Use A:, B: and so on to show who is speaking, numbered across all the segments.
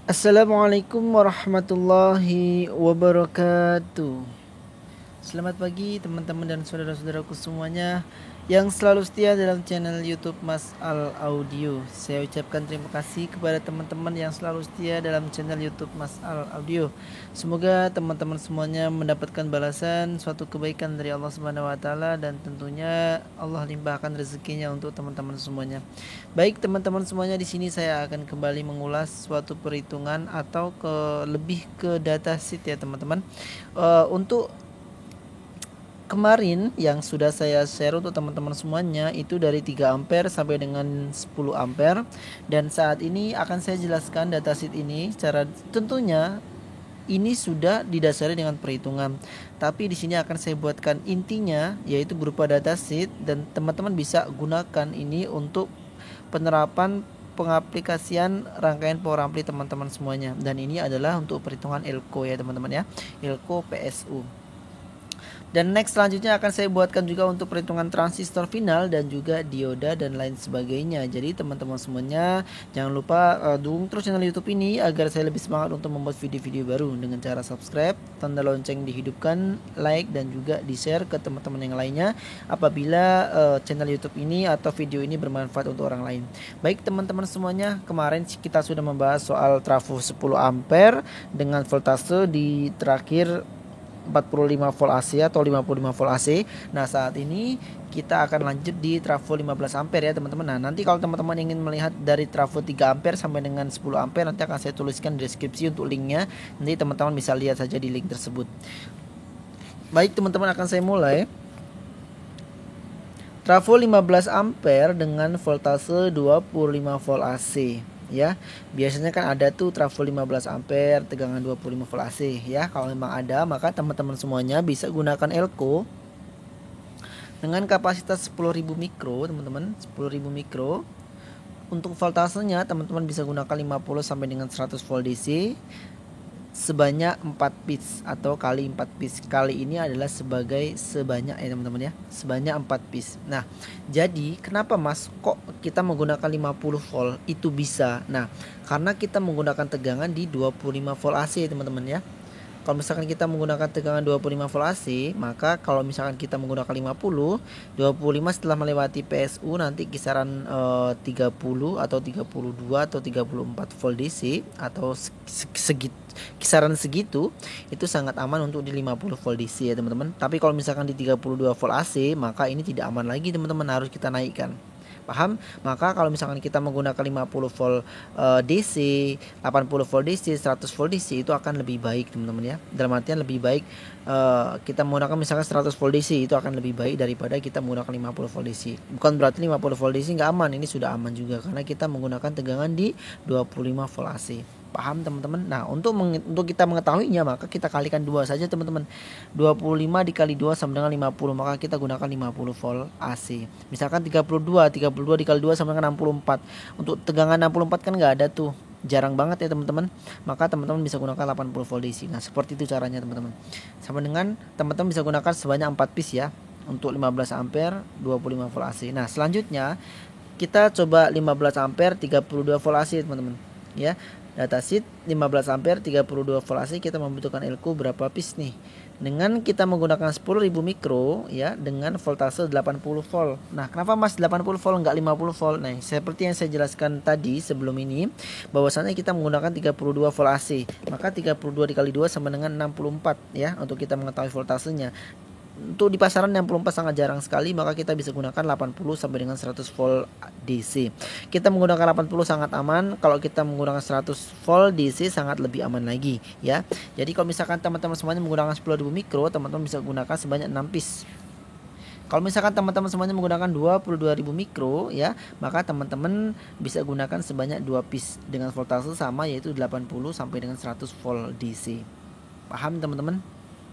A: Assalamualaikum warahmatullahi wabarakatuh. Selamat pagi teman-teman dan saudara-saudaraku semuanya yang selalu setia dalam channel YouTube Mas Al Audio. Saya ucapkan terima kasih kepada teman-teman yang selalu setia dalam channel YouTube Mas Al Audio. Semoga teman-teman semuanya mendapatkan balasan suatu kebaikan dari Allah Subhanahu wa taala, dan tentunya Allah limpahkan rezekinya untuk teman-teman semuanya. Baik teman-teman semuanya, di sini saya akan kembali mengulas suatu perhitungan atau lebih ke datasheet ya teman-teman. Untuk kemarin yang sudah saya share untuk teman-teman semuanya itu dari 3 ampere sampai dengan 10 ampere, dan saat ini akan saya jelaskan datasheet ini secara tentunya ini sudah didasari dengan perhitungan, tapi di sini akan saya buatkan intinya yaitu berupa datasheet, dan teman-teman bisa gunakan ini untuk penerapan pengaplikasian rangkaian power ampli teman-teman semuanya. Dan ini adalah untuk perhitungan elko ya teman-teman ya, elko PSU. Dan next selanjutnya akan saya buatkan juga untuk perhitungan transistor final dan juga dioda dan lain sebagainya. Jadi teman-teman semuanya jangan lupa dukung terus channel YouTube ini agar saya lebih semangat untuk membuat video-video baru dengan cara subscribe, tanda lonceng dihidupkan, like, dan juga di-share ke teman-teman yang lainnya apabila channel YouTube ini atau video ini bermanfaat untuk orang lain. Baik teman-teman semuanya, kemarin kita sudah membahas soal trafo 10 ampere dengan voltase di terakhir 45 volt AC atau 55 volt AC. Nah, saat ini kita akan lanjut di trafo 15 ampere ya teman-teman. Nah, nanti kalau teman-teman ingin melihat dari trafo 3 ampere sampai dengan 10 ampere, nanti akan saya tuliskan di deskripsi untuk linknya. Nanti teman-teman bisa lihat saja di link tersebut. Baik teman-teman, akan saya mulai. Trafo 15 ampere dengan voltase 25 volt AC. Ya, biasanya kan ada tuh trafo 15 ampere tegangan 25 volt AC ya. Kalau memang ada, maka teman-teman semuanya bisa gunakan elko dengan kapasitas 10.000 mikro teman-teman, 10.000 mikro. Untuk voltasenya teman-teman bisa gunakan 50 sampai dengan 100 volt DC sebanyak 4 piece atau kali 4 piece. Kali ini adalah sebanyak ya teman-teman ya, sebanyak 4 piece. Nah, jadi kenapa Mas kok kita menggunakan 50 volt itu bisa? Nah, karena kita menggunakan tegangan di 25 volt AC teman-teman ya. Kalau misalkan kita menggunakan tegangan 25 volt AC, maka kalau misalkan kita menggunakan 50, 25 setelah melewati PSU nanti kisaran 30 atau 32 atau 34 volt DC atau kisaran segitu, itu sangat aman untuk di 50 volt DC ya teman-teman. Tapi kalau misalkan di 32 volt AC, maka ini tidak aman lagi teman-teman, harus kita naikkan. Paham? Maka kalau misalkan kita menggunakan 50 volt DC, 80 volt DC, 100 volt DC itu akan lebih baik teman-teman ya. Dalam artian lebih baik kita menggunakan misalkan 100 volt DC itu akan lebih baik daripada kita menggunakan 50 volt DC. Bukan berarti 50 volt DC nggak aman, ini sudah aman juga karena kita menggunakan tegangan di 25 volt AC. Paham teman-teman? Nah, untuk kita mengetahuinya maka kita kalikan 2 saja teman-teman. 25 dikali 2 sama dengan 50, maka kita gunakan 50 volt AC. Misalkan 32 dikali 2 sama dengan 64. Untuk tegangan 64 kan nggak ada tuh, jarang banget ya teman-teman. Maka teman-teman bisa gunakan 80 volt DC. Nah, seperti itu caranya teman-teman. Sama dengan teman-teman bisa gunakan sebanyak 4 piece ya. Untuk 15 ampere 25 volt AC. Nah, selanjutnya kita coba 15 ampere 32 volt AC teman-teman ya. Datasheet 15 ampere 32 volt AC, kita membutuhkan elko berapa piece nih? Dengan kita menggunakan 10.000 mikro ya, dengan voltase 80 volt. Nah, kenapa Mas 80 volt enggak 50 volt? Nah, seperti yang saya jelaskan tadi sebelum ini, bahwasannya kita menggunakan 32 volt AC. Maka 32 dikali 2 sama dengan 64 ya, untuk kita mengetahui voltasenya. Untuk di pasaran 64 sangat jarang sekali, maka kita bisa gunakan 80 sampai dengan 100 volt DC. Kita menggunakan 80 sangat aman, kalau kita menggunakan 100 volt DC sangat lebih aman lagi ya. Jadi kalau misalkan teman-teman semuanya menggunakan 10.000 mikro, teman-teman bisa gunakan sebanyak 6 piece. Kalau misalkan teman-teman semuanya menggunakan 22.000 mikro ya, maka teman-teman bisa gunakan sebanyak 2 piece dengan voltase sama, yaitu 80 sampai dengan 100 volt DC. Paham teman-teman?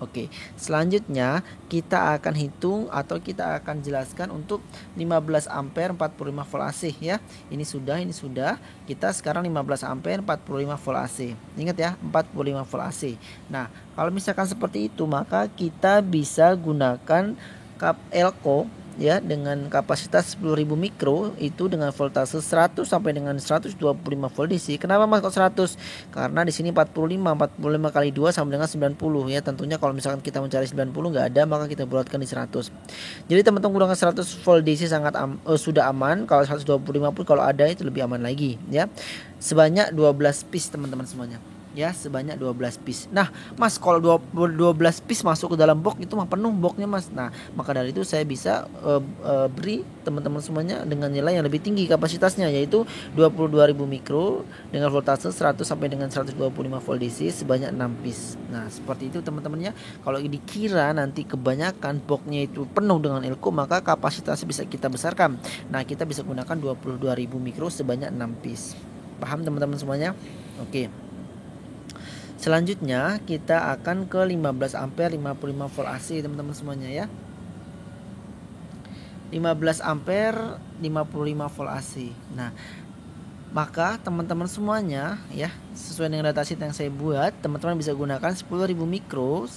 A: Oke, selanjutnya kita akan hitung atau kita akan jelaskan untuk 15 ampere 45 volt AC ya. Ini sudah. Kita sekarang 15 ampere 45 volt AC. Ingat ya, 45 volt AC. Nah, kalau misalkan seperti itu, maka kita bisa gunakan kap elko ya dengan kapasitas 10.000 mikro itu dengan voltase 100 sampai dengan 125 volt DC. Kenapa Mas kok 100? Karena di sini 45 kali 2 sama dengan 90 ya. Tentunya kalau misalkan kita mencari 90 nggak ada, maka kita bulatkan di 100. Jadi teman-teman gunakan 100 volt DC sangat sudah aman. Kalau 125 pun kalau ada itu lebih aman lagi ya. Sebanyak 12 piece teman-teman semuanya. Ya, sebanyak 12 piece. Nah, Mas, kalau 12 piece masuk ke dalam box itu mah penuh boxnya, Mas. Nah, maka dari itu saya bisa beri teman-teman semuanya dengan nilai yang lebih tinggi kapasitasnya, yaitu 22.000 mikro dengan voltase 100 sampai dengan 125 volt DC sebanyak 6 piece. Nah, seperti itu teman-temannya. Kalau dikira nanti kebanyakan boxnya itu penuh dengan elko, maka kapasitasnya bisa kita besarkan. Nah, kita bisa gunakan 22.000 mikro sebanyak 6 piece. Paham teman-teman semuanya? Oke. Selanjutnya kita akan ke 15 ampere 55 volt AC teman-teman semuanya ya. 15 ampere 55 volt AC. Nah, maka teman-teman semuanya ya, sesuai dengan datasheet yang saya buat, teman-teman bisa gunakan 10.000 mikro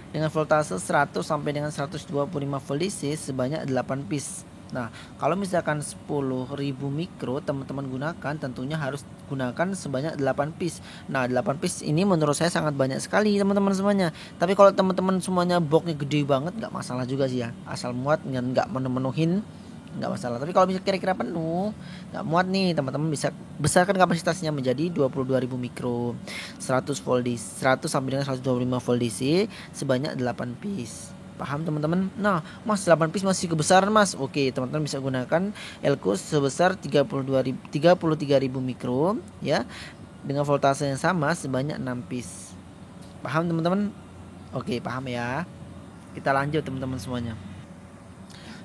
A: dengan voltase 100 sampai dengan 125 volt DC sebanyak 8 piece. Nah, kalau misalkan 10.000 mikro teman-teman gunakan, tentunya harus gunakan sebanyak 8 piece. Nah, 8 piece ini menurut saya sangat banyak sekali teman-teman semuanya. Tapi kalau teman-teman semuanya boxnya gede banget, nggak masalah juga sih ya. Asal muat dan nggak menuhin, nggak masalah. Tapi kalau misalnya kira-kira penuh, nggak muat nih, teman-teman bisa besarkan kapasitasnya menjadi 22.000 mikro, 100 volt DC, 100 sampai dengan 125 volt DC sebanyak 8 piece. Paham teman-teman? Nah, Mas 8 piece masih kebesaran Mas. Oke, teman-teman bisa gunakan elko sebesar 33.000 mikro ya, dengan voltase yang sama sebanyak 6 piece. Paham teman-teman? Oke, paham ya. Kita lanjut teman-teman semuanya.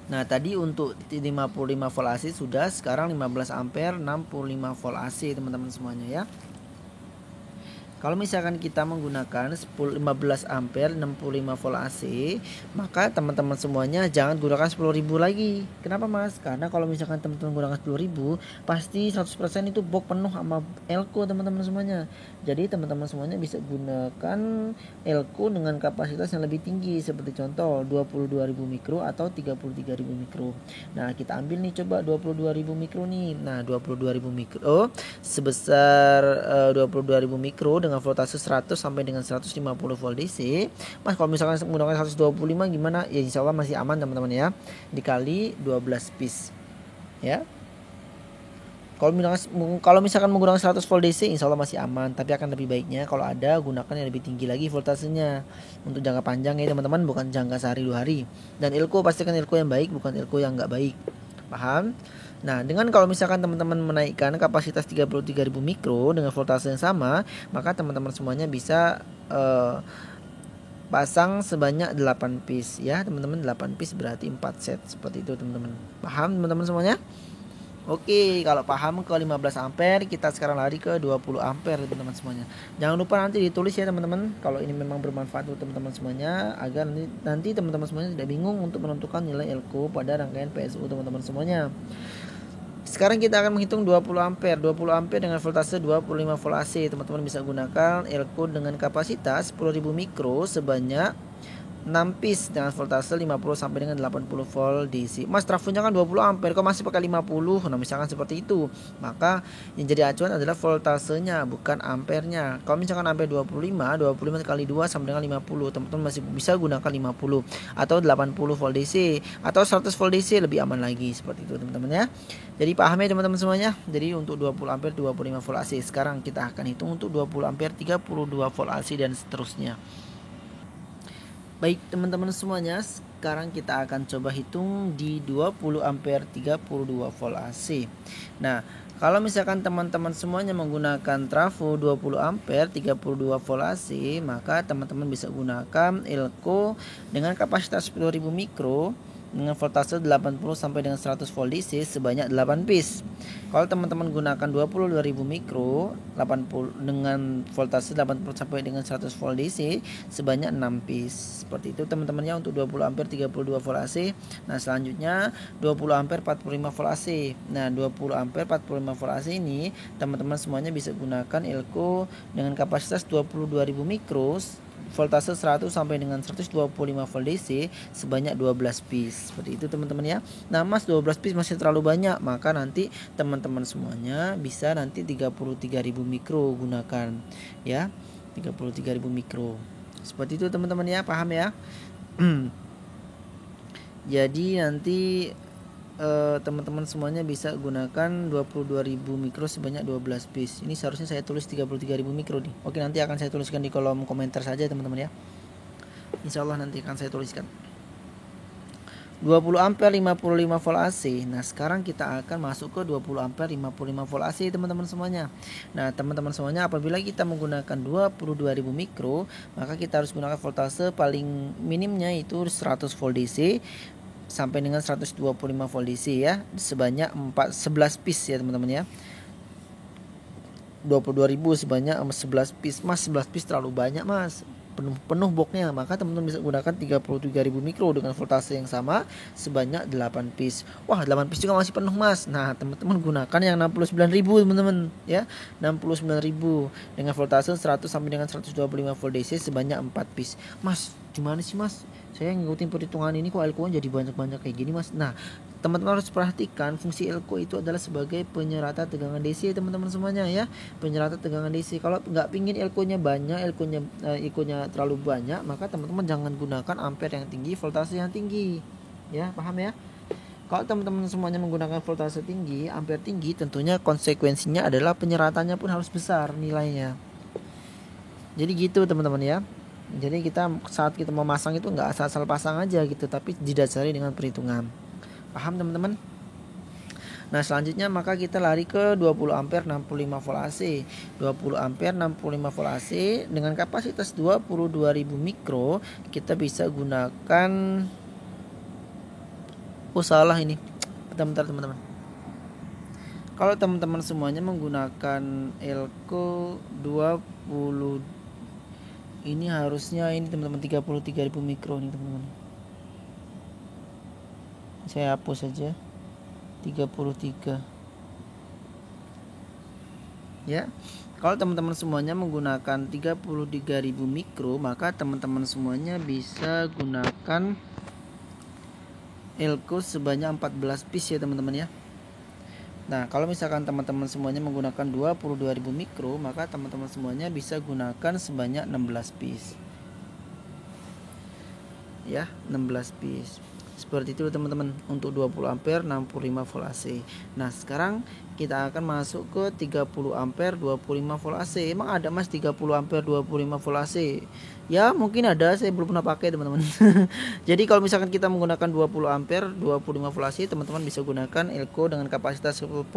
A: Nah, tadi untuk 55 volt AC sudah, sekarang 15 ampere 65 volt AC teman-teman semuanya ya. Kalau misalkan kita menggunakan 15 ampere 65 volt AC, maka teman-teman semuanya jangan gunakan 10.000 lagi. Kenapa Mas? Karena kalau misalkan teman-teman gunakan 10.000, pasti 100% itu box penuh sama elko teman-teman semuanya. Jadi teman-teman semuanya bisa gunakan elko dengan kapasitas yang lebih tinggi, seperti contoh 22.000 mikro atau 33.000 mikro. Nah, kita ambil nih coba 22.000 mikro nih. Nah, 22.000 mikro sebesar 22.000 mikro dengan voltase 100 sampai dengan 150 volt DC. Mas, kalau misalkan menggunakan 125 gimana? Ya insya Allah masih aman teman-teman ya. Dikali 12 piece ya. Kalau misalkan menggunakan 100 volt DC insya Allah masih aman. Tapi akan lebih baiknya kalau ada gunakan yang lebih tinggi lagi voltasenya untuk jangka panjang ya teman-teman, bukan jangka sehari 2 hari. Dan ilko pastikan ilko yang baik, bukan ilko yang nggak baik. Paham? Nah, dengan kalau misalkan teman-teman menaikkan kapasitas 33.000 mikro dengan voltase yang sama, maka teman-teman semuanya bisa pasang sebanyak 8 piece ya, teman-teman. 8 piece berarti 4 set seperti itu, teman-teman. Paham teman-teman semuanya? Oke, kalau paham ke 15 ampere, kita sekarang lari ke 20 ampere teman-teman semuanya. Jangan lupa nanti ditulis ya teman-teman, kalau ini memang bermanfaat untuk teman-teman semuanya, agar nanti teman-teman semuanya tidak bingung untuk menentukan nilai elko pada rangkaian PSU teman-teman semuanya. Sekarang kita akan menghitung 20 ampere. 20 ampere dengan voltase 25 volt AC. Teman-teman bisa gunakan elko dengan kapasitas 10.000 mikro sebanyak 6 piece dengan voltase 50 sampai dengan 80 volt DC. Mas, trafonya kan 20 ampere, kok masih pakai 50? Nah, misalkan seperti itu, maka yang jadi acuan adalah voltasenya, bukan ampernya. Kalau misalkan ampere 25 kali 2 sama dengan 50. Teman-teman masih bisa gunakan 50 atau 80 volt DC atau 100 volt DC, lebih aman lagi seperti itu teman-teman ya. Jadi paham ya teman-teman semuanya. Jadi untuk 20 ampere 25 volt AC. Sekarang kita akan hitung untuk 20 ampere 32 volt AC dan seterusnya. Baik teman-teman semuanya, sekarang kita akan coba hitung di 20 ampere 32 volt AC. Nah, kalau misalkan teman-teman semuanya menggunakan trafo 20 ampere 32 volt AC, maka teman-teman bisa gunakan elko dengan kapasitas 10.000 mikro dengan voltase 80 sampai dengan 100 volt DC sebanyak 8 piece. Kalau teman-teman gunakan 22.000 mikro 80 dengan voltase 80 sampai dengan 100 volt DC sebanyak 6 piece. Seperti itu teman-temannya untuk 20 ampere 32 volt AC. Nah, selanjutnya 20 ampere 45 volt AC. Nah, 20 ampere 45 volt AC ini teman-teman semuanya bisa gunakan elko dengan kapasitas 22.000 mikro voltase 100 sampai dengan 125 volt DC sebanyak 12 piece. Seperti itu teman-teman ya. Nah mas 12 piece masih terlalu banyak, maka nanti teman-teman semuanya bisa nanti 33.000 mikro gunakan ya, 33.000 mikro. Seperti itu teman-teman ya, paham ya. Jadi nanti teman-teman semuanya bisa gunakan 22.000 mikro sebanyak 12 piece. Ini seharusnya saya tulis 33.000 mikro nih. Oke, nanti akan saya tuliskan di kolom komentar saja teman-teman ya. Insya Allah nanti akan saya tuliskan. 20 ampere 55 volt AC. Nah sekarang kita akan masuk ke 20 ampere 55 volt AC teman-teman semuanya. Nah teman-teman semuanya, apabila kita menggunakan 22.000 mikro, maka kita harus gunakan voltase paling minimnya itu 100 volt DC sampai dengan 125 volt DC ya, sebanyak 11 piece ya teman-teman ya. 22.000 sebanyak 11 piece. Mas 11 piece terlalu banyak mas, penuh boxnya, maka teman-teman bisa gunakan 33.000 mikro dengan voltase yang sama sebanyak 8 piece. Wah 8 piece juga masih penuh mas. Nah teman-teman gunakan yang 69.000 teman-teman ya, 69.000 dengan voltase 100 sampai dengan 125 volt DC sebanyak 4 piece. Mas gimana sih mas, saya ngikutin perhitungan ini kok elko jadi banyak-banyak kayak gini mas. Nah teman-teman harus perhatikan fungsi elko itu adalah sebagai penyerata tegangan DC teman-teman semuanya ya, penyerata tegangan DC. Kalau nggak pingin elko-nya banyak, elko-nya terlalu banyak, maka teman-teman jangan gunakan ampere yang tinggi, voltase yang tinggi ya, paham ya. Kalau teman-teman semuanya menggunakan voltase tinggi, ampere tinggi, tentunya konsekuensinya adalah penyeratannya pun harus besar nilainya. Jadi gitu teman-teman ya. Jadi kita saat kita memasang itu nggak asal-asal pasang aja gitu, tapi didasari dengan perhitungan. Paham teman-teman? Nah selanjutnya maka kita lari ke 20 ampere 65 volt AC. 20 ampere 65 volt AC dengan kapasitas 22.000 mikro, kita bisa gunakan, oh salah ini, bentar teman-teman. Kalau teman-teman semuanya menggunakan elko 20, ini harusnya ini teman-teman 33.000 mikro nih teman-teman. Saya hapus saja 33 ya. Kalau teman-teman semuanya menggunakan 33.000 mikro, maka teman-teman semuanya bisa gunakan elko sebanyak 14 piece ya teman-teman ya. Nah kalau misalkan teman-teman semuanya menggunakan 22.000 mikro, maka teman-teman semuanya bisa gunakan sebanyak 16 piece ya, 16 piece. Seperti itu teman-teman untuk 20 ampere 65 volt AC. Nah sekarang kita akan masuk ke 30 ampere 25 volt AC. Emang ada mas 30 ampere 25 volt AC? Ya mungkin ada, saya belum pernah pakai teman-teman. Jadi kalau misalkan kita menggunakan 20 ampere 25 volt AC, teman-teman bisa gunakan elko dengan kapasitas 10.000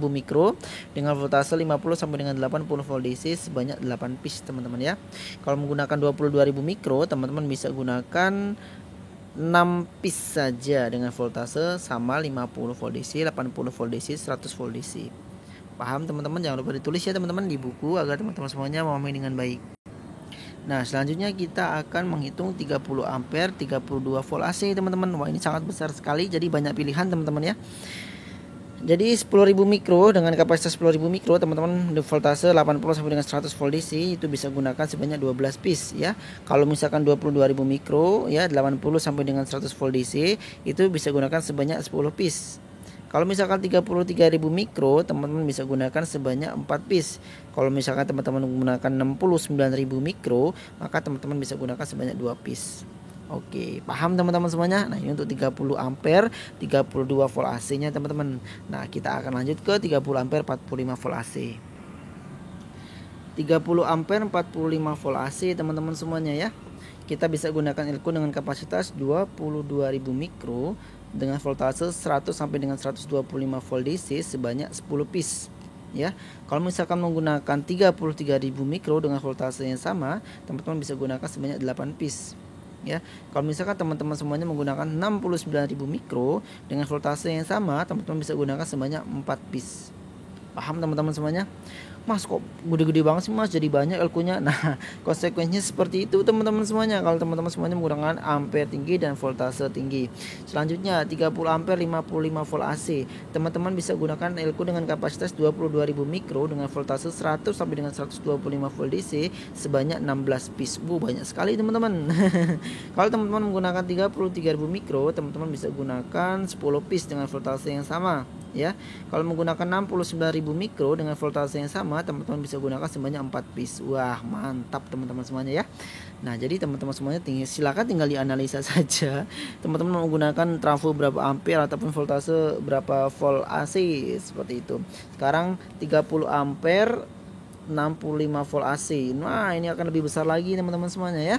A: mikro dengan voltase 50 sampai dengan 80 volt DC sebanyak 8 piece teman-teman ya. Kalau menggunakan 22.000 mikro, teman-teman bisa gunakan 6 piece saja dengan voltase sama 50 volt DC, 80 volt DC, 100 volt DC. Paham teman-teman? Jangan lupa ditulis ya teman-teman di buku agar teman-teman semuanya memahami dengan baik. Nah selanjutnya kita akan menghitung 30 ampere 32 volt AC teman-teman. Wah ini sangat besar sekali, jadi banyak pilihan teman-teman ya. Jadi 10.000 mikro dengan kapasitas 10.000 mikro, teman-teman voltase 80 sampai dengan 100 volt DC itu bisa gunakan sebanyak 12 piece ya. Kalau misalkan 22.000 mikro ya 80 sampai dengan 100 volt DC itu bisa gunakan sebanyak 10 piece. Kalau misalkan 33.000 mikro, teman-teman bisa gunakan sebanyak 4 piece. Kalau misalkan teman-teman menggunakan 69.000 mikro, maka teman-teman bisa gunakan sebanyak 2 piece. Oke, paham teman-teman semuanya? Nah, ini untuk 30 ampere 32 volt AC-nya teman-teman. Nah, kita akan lanjut ke 30 ampere 45 volt AC. 30 ampere 45 volt AC teman-teman semuanya ya. Kita bisa gunakan elko dengan kapasitas 22.000 mikro dengan voltase 100 sampai dengan 125 volt DC sebanyak 10 piece. Ya, kalau misalkan menggunakan 33.000 mikro dengan voltase yang sama, teman-teman bisa gunakan sebanyak 8 piece. Ya, kalau misalkan teman-teman semuanya menggunakan 69.000 mikro dengan voltase yang sama, teman-teman bisa gunakan sebanyak 4 piece. Paham teman-teman semuanya? Mas kok gede-gede banget sih mas, jadi banyak elkunya. Nah konsekuensinya seperti itu teman-teman semuanya, kalau teman-teman semuanya menggunakan ampere tinggi dan voltase tinggi. Selanjutnya 30 ampere 55 volt AC, teman-teman bisa gunakan elku dengan kapasitas 22.000 mikro dengan voltase 100 sampai dengan 125 volt DC sebanyak 16 piece. Banyak sekali teman-teman. Kalau teman-teman menggunakan 33.000 mikro, teman-teman bisa gunakan 10 piece dengan voltase yang sama ya. Kalau menggunakan 69.000 mikro dengan voltase yang sama, teman-teman bisa gunakan sebanyak 4 piece. Wah mantap teman-teman semuanya ya. Nah jadi teman-teman semuanya silakan tinggal dianalisa saja, teman-teman menggunakan trafo berapa ampere ataupun voltase berapa volt AC seperti itu. Sekarang 30 ampere 65 volt AC. Nah ini akan lebih besar lagi teman-teman semuanya ya.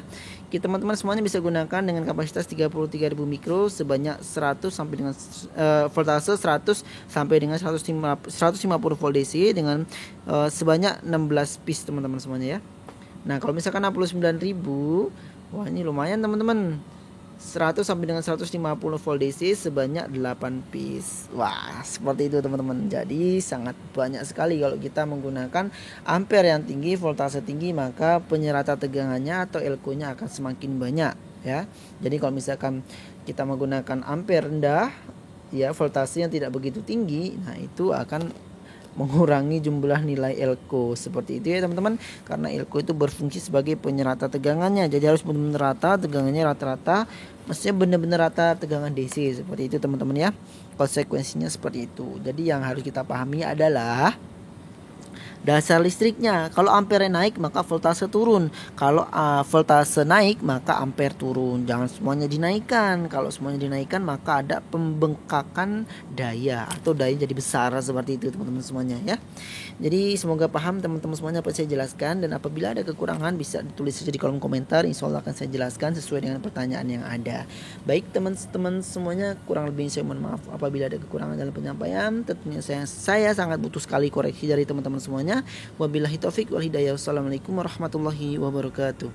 A: Kita teman-teman semuanya bisa gunakan dengan kapasitas 33.000 mikro sebanyak 100 sampai dengan voltase 100 sampai dengan 150 volt DC dengan sebanyak 16 piece teman-teman semuanya ya. Nah kalau misalkan 69.000, wah ini lumayan teman-teman, 100 sampai dengan 150 volt DC sebanyak 8 piece. Wah seperti itu teman-teman. Jadi sangat banyak sekali kalau kita menggunakan ampere yang tinggi, voltase tinggi, maka penyerata tegangannya atau elko nya akan semakin banyak ya. Jadi kalau misalkan kita menggunakan ampere rendah ya, voltase yang tidak begitu tinggi, nah itu akan mengurangi jumlah nilai elko seperti itu ya teman-teman, karena elko itu berfungsi sebagai penyerata tegangannya. Jadi harus benar-benar rata tegangannya, rata-rata, maksudnya benar-benar rata tegangan DC seperti itu teman-teman ya. Konsekuensinya seperti itu. Jadi yang harus kita pahami adalah dasar listriknya. Kalau ampere naik maka voltase turun. Kalau voltase naik maka ampere turun. Jangan semuanya dinaikkan. Kalau semuanya dinaikkan maka ada pembengkakan daya atau daya jadi besar seperti itu teman-teman semuanya ya. Jadi semoga paham teman-teman semuanya apa saya jelaskan, dan apabila ada kekurangan bisa ditulis saja di kolom komentar. Insya Allah akan saya jelaskan sesuai dengan pertanyaan yang ada. Baik teman-teman semuanya, kurang lebih saya mohon maaf apabila ada kekurangan dalam penyampaian. Tentunya saya sangat butuh sekali koreksi dari teman-teman semuanya. Wabillahi taufik wal hidayah. Wassalamualaikum warahmatullahi wabarakatuh.